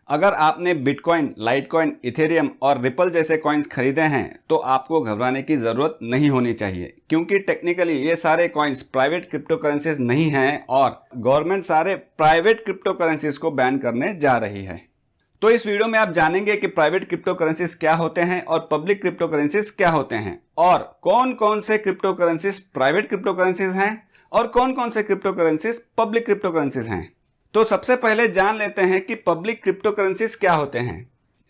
अगर आपने bitcoin, Litecoin, Ethereum और रिपल जैसे कॉइन्स खरीदे हैं तो आपको घबराने की जरूरत नहीं होनी चाहिए, क्योंकि टेक्निकली ये सारे कॉइन्स प्राइवेट क्रिप्टो करेंसीज नहीं हैं और गवर्नमेंट सारे प्राइवेट क्रिप्टो करेंसीज को बैन करने जा रही है। तो इस वीडियो में आप जानेंगे कि प्राइवेट क्रिप्टो करेंसीज क्या होते हैं और पब्लिक क्रिप्टो करेंसीज क्या होते हैं, और कौन कौन से crypto currencies private crypto currencies हैं और कौन कौन से crypto currencies public crypto currencies हैं। तो सबसे पहले जान लेते हैं कि पब्लिक क्रिप्टो करेंसीज क्या होते हैं।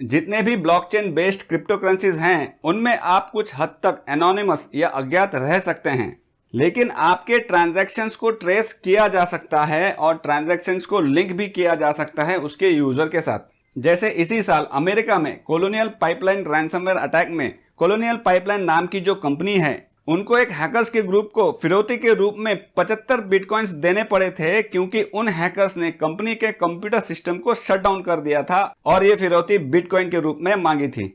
जितने भी ब्लॉकचेन बेस्ड क्रिप्टो करेंसीज हैं उनमें आप कुछ हद तक एनोनिमस या अज्ञात रह सकते हैं, लेकिन आपके ट्रांजैक्शंस को ट्रेस किया जा सकता है और ट्रांजैक्शंस को लिंक भी किया जा सकता है उसके यूजर के साथ। जैसे इसी साल अमेरिका में कोलोनियल पाइपलाइन रैंसमवेयर अटैक में कोलोनियल पाइपलाइन नाम की जो कंपनी है उनको एक हैकर्स के ग्रुप को फिरौती के रूप में 75 बिटकॉइंस देने पड़े थे, क्योंकि उन हैकर्स ने कंपनी के कंप्यूटर सिस्टम को शट डाउन कर दिया था और ये फिरौती बिटकॉइन के रूप में मांगी थी।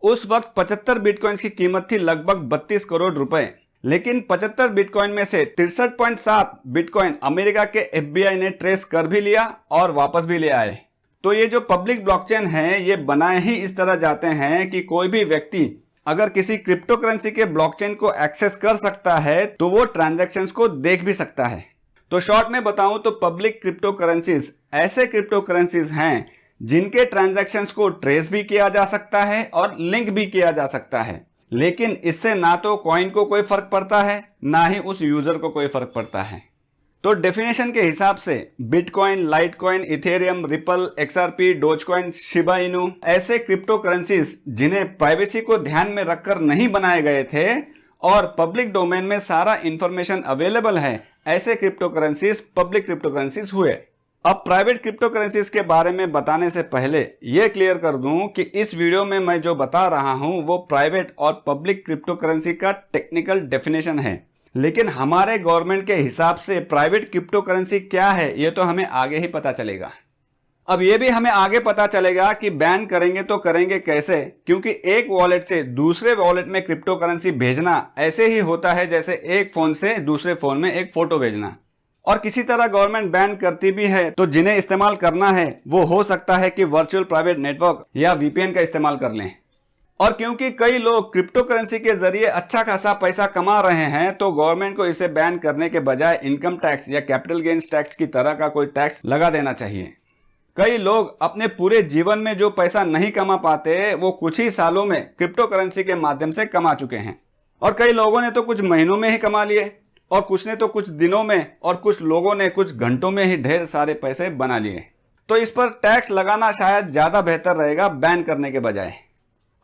उस वक्त 75 बिटकॉइंस की कीमत थी लगभग 32 करोड़ रुपए, लेकिन 75 बिटकॉइन में से 63.7 बिटकॉइन अमेरिका के FBI ने ट्रेस कर भी लिया और वापस भी ले आए। तो ये जो पब्लिक ब्लॉकचेन है ये बनाए ही इस तरह जाते हैं कि कोई भी व्यक्ति अगर किसी क्रिप्टो करेंसी के ब्लॉकचेन को एक्सेस कर सकता है तो वो ट्रांजैक्शंस को देख भी सकता है। तो शॉर्ट में बताऊं तो पब्लिक क्रिप्टो करेंसीज ऐसे क्रिप्टो करेंसीज हैं जिनके ट्रांजैक्शंस को ट्रेस भी किया जा सकता है और लिंक भी किया जा सकता है, लेकिन इससे ना तो कॉइन को कोई फर्क पड़ता है ना ही उस यूजर को कोई फर्क पड़ता है। तो डेफिनेशन के हिसाब से bitcoin, Litecoin, Ethereum, ripple, XRP, Dogecoin, Shiba Inu ऐसे क्रिप्टो करेंसीज जिन्हें प्राइवेसी को ध्यान में रखकर नहीं बनाए गए थे और पब्लिक डोमेन में सारा इंफॉर्मेशन अवेलेबल है, ऐसे crypto currencies public crypto currencies हुए। अब प्राइवेट क्रिप्टो करेंसीज के बारे में बताने से पहले यह क्लियर कर दूं कि इस वीडियो में मैं जो बता रहा हूं वो प्राइवेट और पब्लिक क्रिप्टो करेंसी का टेक्निकल डेफिनेशन है, लेकिन हमारे गवर्नमेंट के हिसाब से प्राइवेट क्रिप्टो करेंसी क्या है ये तो हमें आगे ही पता चलेगा। अब ये भी हमें आगे पता चलेगा कि बैन करेंगे तो करेंगे कैसे, क्योंकि एक वॉलेट से दूसरे वॉलेट में क्रिप्टो करेंसी भेजना ऐसे ही होता है जैसे एक फोन से दूसरे फोन में एक फोटो भेजना। और किसी तरह गवर्नमेंट बैन करती भी है तो जिन्हें इस्तेमाल करना है वो हो सकता है कि वर्चुअल प्राइवेट नेटवर्क या VPN का इस्तेमाल कर लें। और क्योंकि कई लोग क्रिप्टो करेंसी के जरिए अच्छा खासा पैसा कमा रहे हैं तो गवर्नमेंट को इसे बैन करने के बजाय इनकम टैक्स या कैपिटल गेन्स टैक्स की तरह का कोई टैक्स लगा देना चाहिए। कई लोग अपने पूरे जीवन में जो पैसा नहीं कमा पाते वो कुछ ही सालों में क्रिप्टो करेंसी के माध्यम से कमा चुके हैं, और कई लोगों ने तो कुछ महीनों में ही कमा लिए और कुछ ने तो कुछ दिनों में और कुछ लोगों ने कुछ घंटों में ही ढेर सारे पैसे बना लिए। तो इस पर टैक्स लगाना शायद ज्यादा बेहतर रहेगा बैन करने के बजाय।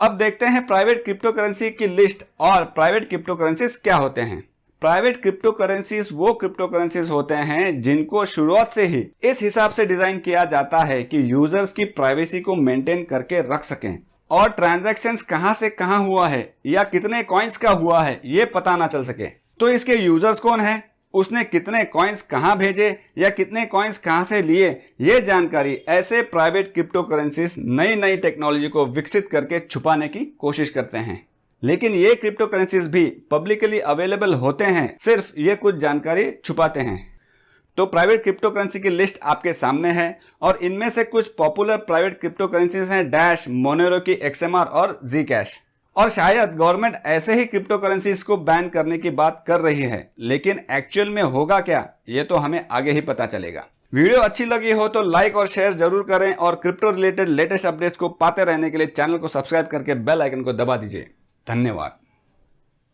अब देखते हैं प्राइवेट क्रिप्टो करेंसी की लिस्ट और प्राइवेट क्रिप्टो करेंसीज क्या होते हैं। प्राइवेट क्रिप्टो करेंसीज वो क्रिप्टो करेंसीज होते हैं जिनको शुरुआत से ही इस हिसाब से डिजाइन किया जाता है कि यूजर्स की प्राइवेसी को मेंटेन करके रख सकें और ट्रांजैक्शंस कहां से कहां हुआ है या कितने कॉइन्स का हुआ है ये पता ना चल सके। तो इसके यूजर्स कौन है, उसने कितने कॉइन्स कहां भेजे या कितने कॉइन्स कहां से लिए, ये जानकारी ऐसे प्राइवेट क्रिप्टो करेंसीज नई नई टेक्नोलॉजी को विकसित करके छुपाने की कोशिश करते हैं। लेकिन ये क्रिप्टो करेंसीज भी पब्लिकली अवेलेबल होते हैं, सिर्फ ये कुछ जानकारी छुपाते हैं। तो प्राइवेट क्रिप्टो करेंसी की लिस्ट आपके सामने है और इनमें से कुछ पॉपुलर प्राइवेट क्रिप्टो करेंसीज हैं डैश, मोनेरो की XMR और Zcash। और शायद गवर्नमेंट ऐसे ही क्रिप्टो करेंसीज को बैन करने की बात कर रही है, लेकिन एक्चुअल में होगा क्या ये तो हमें आगे ही पता चलेगा। वीडियो अच्छी लगी हो तो लाइक और शेयर जरूर करें और क्रिप्टो रिलेटेड लेटेस्ट अपडेट्स को पाते रहने के लिए चैनल को सब्सक्राइब करके बेल आइकन को दबा दीजिए। धन्यवाद।